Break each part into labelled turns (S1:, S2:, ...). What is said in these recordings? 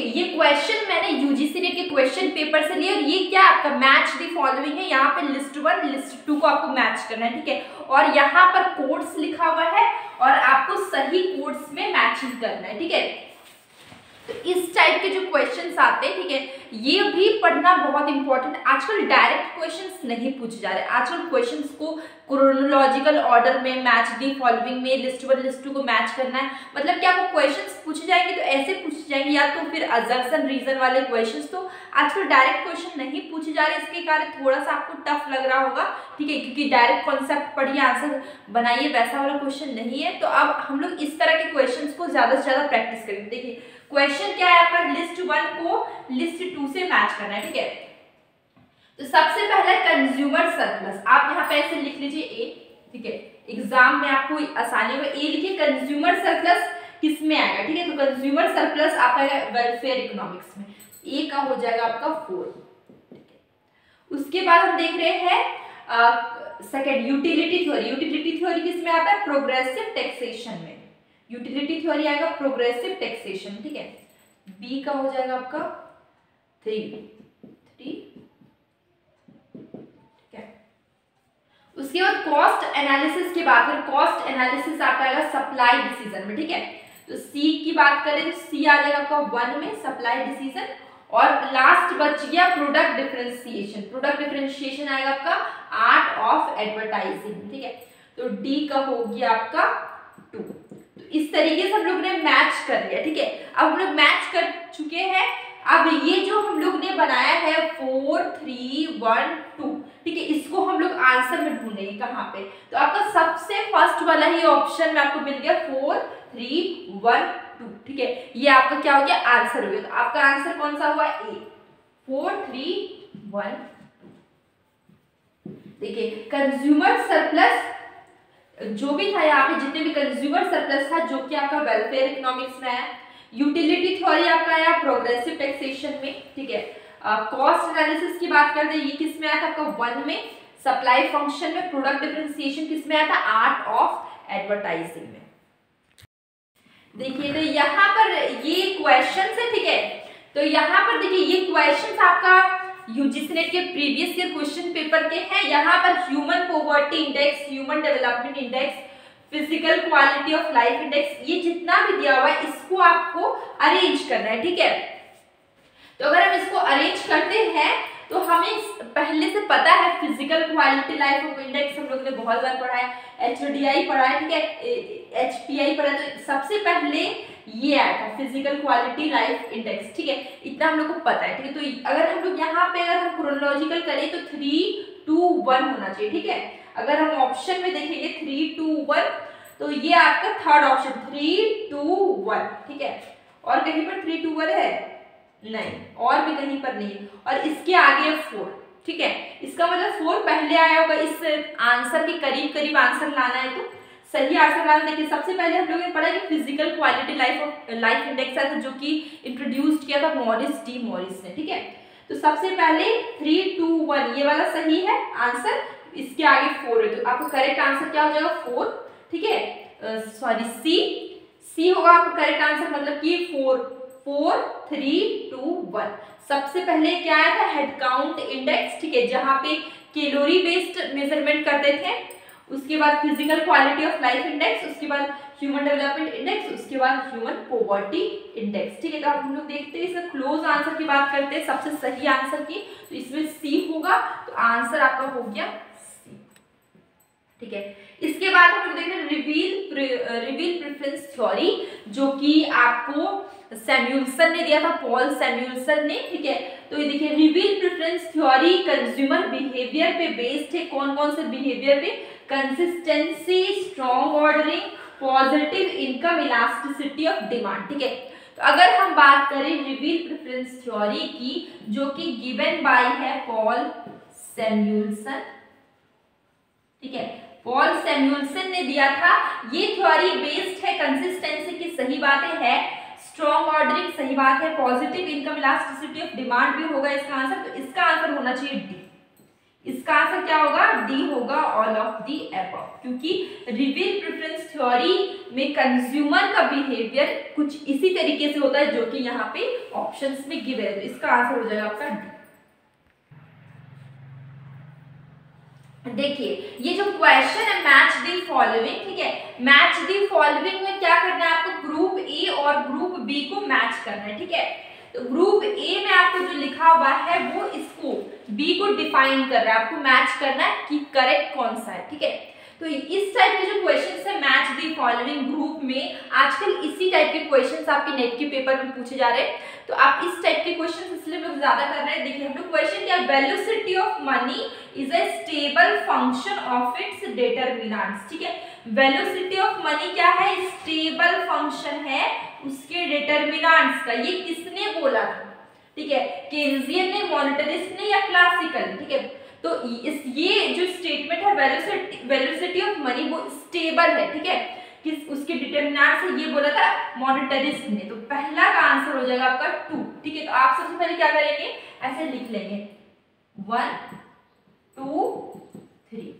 S1: ये क्वेश्चन मैंने UGC net के क्वेश्चन पेपर से लिए और ये क्या आपका मैच द फॉलोइंग है। यहाँ पे लिस्ट 1 लिस्ट 2 को आपको मैच करना है, ठीक है। और यहाँ पर कोड्स लिखा हुआ है और आपको सही कोड्स में मैचिंग करना है, ठीक है। तो इस टाइप के जो क्वेश्चंस आते हैं, ठीक है, ये भी पढ़ना बहुत इंपॉर्टेंट है। आजकल डायरेक्ट क्वेश्चंस नहीं पूछे जा रहे, आजकल क्वेश्चंस को क्रोनोलॉजिकल ऑर्डर में, मैच दी फॉलोइंग में, लिस्ट 1 लिस्ट 2 को मैच करना है। मतलब कि आपको क्वेश्चंस पूछे जाएंगे तो ऐसे पूछे जाएंगे, या तो फिर अजर्सन रीजन वाले क्वेश्चंस। तो आजकल डायरेक्ट क्वेश्चन नहीं पूछे जा रहे, इसके कारण थोड़ा सा आपको टफ लग रहा होगा, ठीक है, क्योंकि डायरेक्ट कॉन्सेप्ट पढ़िए आंसर बनाइए वैसा वाला क्वेश्चन नहीं है। तो अब हम लोग इस तरह के क्वेश्चन को ज्यादा से ज्यादा प्रैक्टिस करेंगे। देखिए क्वेश्चन क्या है आपका, लिस्ट 1 को लिस्ट 2 से मैच करना है, ठीक है। तो सबसे पहला कंज्यूमर सरप्लस, आप यहाँ पे ऐसे लिख लीजिए ए, ठीक है, एग्जाम में आपको आसानी होगा। ए लिखिए, कंज्यूमर सरप्लस किस में आएगा, ठीक है। तो कंज्यूमर सरप्लस आपका वेलफेयर इकोनॉमिक्स में, ए का हो जाएगा आपका 4, ठीक है। उसके बाद हम देख रहे हैं second utility theory. Utility theory किस में आता है, प्रोग्रेसिव टैक्सेशन में। यूटिलिटी थ्योरी आएगा प्रोग्रेसिव टैक्सेशन, ठीक है। बी का हो जाएगा आपका 3, ठीक है। उसके बाद कॉस्ट एनालिसिस की बात करें, कॉस्ट एनालिसिस आपका आएगा सप्लाई डिसीजन में, ठीक है। तो सी की बात करें तो सी आ जाएगा आपका 1 में, सप्लाई डिसीजन। और लास्ट बच गया प्रोडक्ट डिफरेंशिएशन। प्रोडक्ट डिफरेंशिएशन आएगा आपका आर्ट ऑफ एडवर्टाइजिंग, ठीक है। तो डी का हो गया आपका 2। इस तरीके से हम लोग ने मैच कर लिया, ठीक है। अब हम लोग मैच कर चुके हैं। अब ये जो हम लोग ने बनाया है 4 3 1 2, ठीक है, इसको हम लोग आंसर में ढूंढेंगे कहाँ पे। तो आपका सबसे फर्स्ट वाला ही ऑप्शन में आपको मिल गया 4 3 1 2, ठीक है। ये आपका क्या हो गया, आंसर हो गया। तो आपका आंसर कौन सा हुआ, ए, 4 3 1 2। देखिए कंज्यूमर सरप्लस जो भी था, यहाँ पे जितने भी कंज्यूमर सरप्लस था जो कि आपका वेलफेयर इकोनॉमिक्स में है। यूटिलिटी थ्योरी आपका आया प्रोग्रेसिव टैक्सेशन में, ठीक है। कॉस्ट एनालिसिस की बात करते हैं, ये किस में आया था आपका 1 में, सप्लाई फंक्शन में। प्रोडक्ट डिफरेंशिएशन किस में आया था, आर्ट ऑफ एडवर्टाइजिंग में। देखिए तो यहाँ पर ये क्वेश्चन है, ठीक है। तो यहाँ पर देखिए ये क्वेश्चन आपका यूजीसी नेट के प्रीवियस ईयर क्वेश्चन पेपर के हैं। यहाँ पर human poverty index, human development index, physical quality of life index, ये जितना भी दिया हुआ है इसको आपको अरेंज करना है, ठीक है। तो अगर हम इसको अरेंज करते हैं तो हमें पहले से पता है physical quality life of index हम लोग ने बहुत बार पढ़ा है, एचडीआई पढ़ा है, ठीक है, एचपीआई पढ़ा है। तो सबसे पहले ये आया था फिजिकल क्वालिटी लाइफ इंडेक्स, ठीक है, इतना हम लोग को पता है, ठीक है। तो अगर हम लोग यहाँ पे अगर हम क्रोनोलॉजिकल करें तो 3 2 1 होना चाहिए, ठीक है। अगर हम ऑप्शन में देखेंगे 3 2 1 तो ये आपका थर्ड ऑप्शन 3 2 1, ठीक है। और कहीं पर 3 2 1 है नहीं, और भी कहीं पर नहीं है। और इसके आगे 4, ठीक है, इसका मतलब 4 पहले आया होगा। इस आंसर के करीब करीब आंसर लाना है तो सही आंसर लाना। देखिए सबसे पहले हम लोगों ने पढ़ा कि फिजिकल क्वालिटी लाइफ इंडेक्स है जो कि इंट्रोड्यूस किया था मॉरिस डी मॉरिस ने, ठीक है। तो सबसे पहले 3 2 1 ये वाला सही है आंसर, इसके आगे 4 है। तो आपका करेक्ट आंसर क्या हो जाएगा 4, ठीक है, सॉरी सी होगा आपका करेक्ट आंसर, मतलब कि 4 3 2 1। सबसे पहले क्या आया था, हेड काउंट इंडेक्स, ठीक है, जहां पे कैलोरी बेस्ड मेजरमेंट करते थे। उसके बाद physical quality of life index, उसके बाद ह्यूमन डेवलपमेंट इंडेक्स, उसके बाद ह्यूमन पॉवर्टी इंडेक्स, ठीक है। तो हम लोग देखते हैं इसका क्लोज आंसर की बात करते हैं, सबसे सही आंसर की, तो इसमें सी होगा। तो आंसर आपका हो गया सी, ठीक है। इसके बाद हम लोग देख रहे हैं रिवील प्रेफरेंस थ्योरी, जो कि आपको सैमुअल्सन ने दिया था, पॉल सैमुअल्सन ने, ठीक है। तो ये देखिए reveal preference theory consumer behaviour पे बेस्ड है। कौन कौन से बिहेवियर पे, consistency, strong ordering, positive income elasticity of demand, ठीक है। तो अगर हम बात करें रिवील प्रेफरेंस थ्योरी की, जो कि गिवन बाय है पॉल सैमुअल्सन, ठीक है, पॉल सैमुअल्सन ने दिया था। ये थ्योरी बेस्ड है कंसिस्टेंसी की, सही बात है, स्ट्रॉन्ग ऑर्डरिंग सही बात है, positive income elasticity of demand भी होगा इसका आंसर। तो इसका आंसर होना चाहिए डी, इसका आंसर क्या होगा, डी होगा, ऑल ऑफ दी अबव, क्योंकि रिवील प्रेफरेंस थ्योरी में कंज्यूमर का बिहेवियर कुछ इसी तरीके से होता है जो कि यहाँ पे ऑप्शंस में गिव है। तो इसका आंसर हो जाएगा आपका डी। देखिए ये जो क्वेश्चन है मैच दी फॉलोइंग, ठीक है, मैच दी फॉलोइंग में क्या करना है आपको, ग्रुप ए और ग्रुप बी को मैच करना है, ठीक है। तो ग्रुप ए में आपको जो लिखा हुआ है वो इसको बी को डिफाइन कर रहा है, आपको मैच करना है कि करेक्ट कौन सा है, ठीक है। तो इस टाइप के जो क्वेश्चंस है मैच दी फॉलोइंग ग्रुप में, आजकल इसी टाइप के क्वेश्चंस आपके नेट के पेपर में पूछे जा रहे हैं। तो आप इस टाइप के क्वेश्चंस इसलिए लोग ज्यादा कर रहे हैं। देखिए हम लोग क्वेश्चन क्या, velocity of money is a stable function of its determinants, ठीक है। वेलोसिटी ऑफ मनी क्या है, स्टेबल फंक्शन है उसके डिटरमिनेंट्स का। ये किसने बोला था, ठीक है, केन्जियन ने, मॉनेटरिस्ट ने या क्लासिकल, ठीक है। तो ये जो स्टेटमेंट है वेलोसिटी ऑफ मनी वो स्टेबल है, ठीक है, किस उसके डिटरमिनेंट से ये बोला था मॉनेटरिस्ट ने। तो पहला का आंसर हो जाएगा आपका 2, ठीक है। तो आप सबसे पहले क्या करेंगे, ऐसे लिख लेंगे 1 2 3,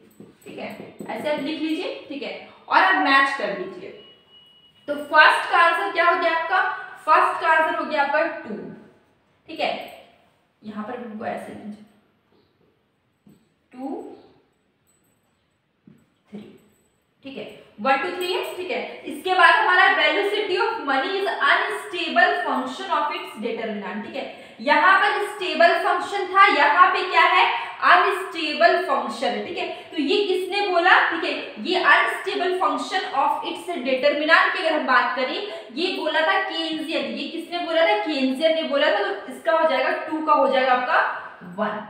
S1: ठीक है, ऐसे आप लिख लीजिए, ठीक है, और आप मैच कर लीजिए। तो फर्स्ट का आंसर क्या हो गया आपका, फर्स्ट का आंसर हो गया आपका 2, ठीक है। यहां पर हमको ऐसे लीजिए 2 3, ठीक है, 1 2 3 है, ठीक है। इसके बाद हमारा velocity of money is unstable function of its determinant, ठीक है। यहाँ पर स्टेबल फंक्शन था, यहाँ पे क्या है, अनस्टेबल फंक्शन, ठीक है। तो ये किसने बोला, ठीक है, ये unstable function of its determinant की अगर हम बात करें, ये बोला था केन्जियन। ये किसने बोला था, केन्जियन ने बोला था। तो इसका हो जाएगा 2 का हो जाएगा आपका 1,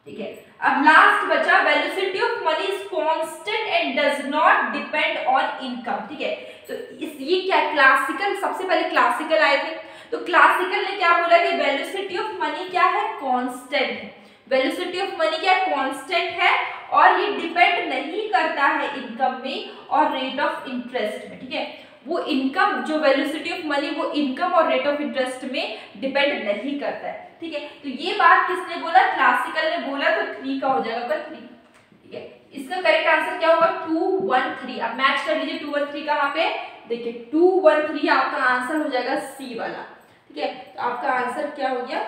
S1: ठीक है। अब लास्ट बचा velocity of money is constant and does not depend on income, ठीक है। तो ये क्या, क्लासिकल, सबसे पहले क्लासिकल आए थे। तो क्लासिकल ने क्या बोला कि वेलोसिटी ऑफ मनी क्या है, कांस्टेंट है। वेलोसिटी ऑफ मनी क्या कांस्टेंट है और ये डिपेंड नहीं करता है इनकम में और रेट ऑफ इंटरेस्ट में, ठीक है। वो इनकम जो वेलोसिटी ऑफ मनी वो इनकम और रेट ऑफ इंटरेस्ट में डिपेंड नहीं करता है, ठीक है। तो ये बात किसने बोला, क्लासिकल ने बोला। तो 3 का हो जाएगा पर 3, ठीक है। इसका करेक्ट आंसर क्या होगा, 2 1 3। अब मैच कर लीजिए 2 1 3 कहाँ पे, देखिए 2 1 3 आपका आंसर हो जाएगा सी वाला, ठीक है। तो आपका आंसर क्या हो गया,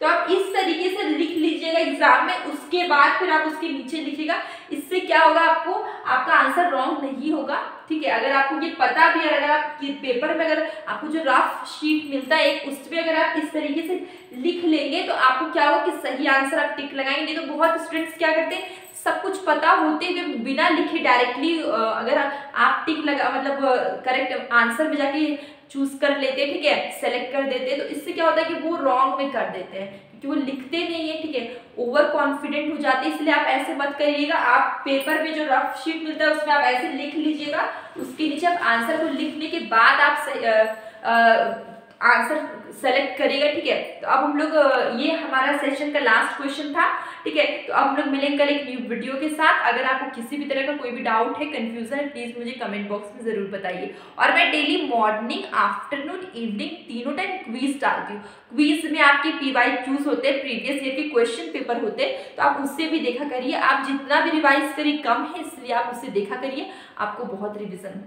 S1: तो आप इस तरीके से लिख लीजिएगा एग्जाम में, उसके बाद फिर आप उसके नीचे लिखिएगा। इससे क्या होगा, आपको आपका आंसर रॉन्ग नहीं होगा, ठीक है। अगर आपको ये पता भी है, अगर आप पेपर में अगर आपको जो रफ शीट मिलता है एक, उसमें अगर आप इस तरीके से लिख लेंगे तो आपको क्या होगा कि सही आंसर आप टिक लगाएंगे। नहीं तो बहुत स्टूडेंट्स क्या करते हैं, सब कुछ पता होते हुए बिना लिखे डायरेक्टली अगर आप टिक लगा मतलब करेक्ट आंसर में जाके चूज कर लेते हैं, ठीक है, सेलेक्ट कर देते हैं। तो इससे क्या होता है कि वो रॉन्ग में कर देते हैं क्योंकि वो लिखते नहीं है, ठीक है, ओवर कॉन्फिडेंट हो जाते हैं। इसलिए आप ऐसे मत करिएगा। आप पेपर में जो रफ शीट मिलता है उसमें आप ऐसे लिख लीजिएगा, उसके नीचे आप आंसर को लिखने के बाद आप आंसर सेलेक्ट करिएगा, ठीक है। तो अब हम लोग ये हमारा सेशन का लास्ट क्वेश्चन था, ठीक है। तो अब हम लोग मिलेंगे कल एक न्यू वीडियो के साथ। अगर आपको किसी भी तरह का कोई भी डाउट है, कंफ्यूजन है, प्लीज मुझे कमेंट बॉक्स में जरूर बताइए। और मैं डेली मॉर्निंग, आफ्टरनून, इवनिंग तीनों टाइम क्विज डालती हूँ। क्विज में आपके PYQs होते हैं, प्रीवियस ईयर के क्वेश्चन पेपर होते हैं, तो आप उससे भी देखा करिए। आप जितना भी रिवाइज करिए कम है, इसलिए आप उससे देखा करिए, आपको बहुत रिविजन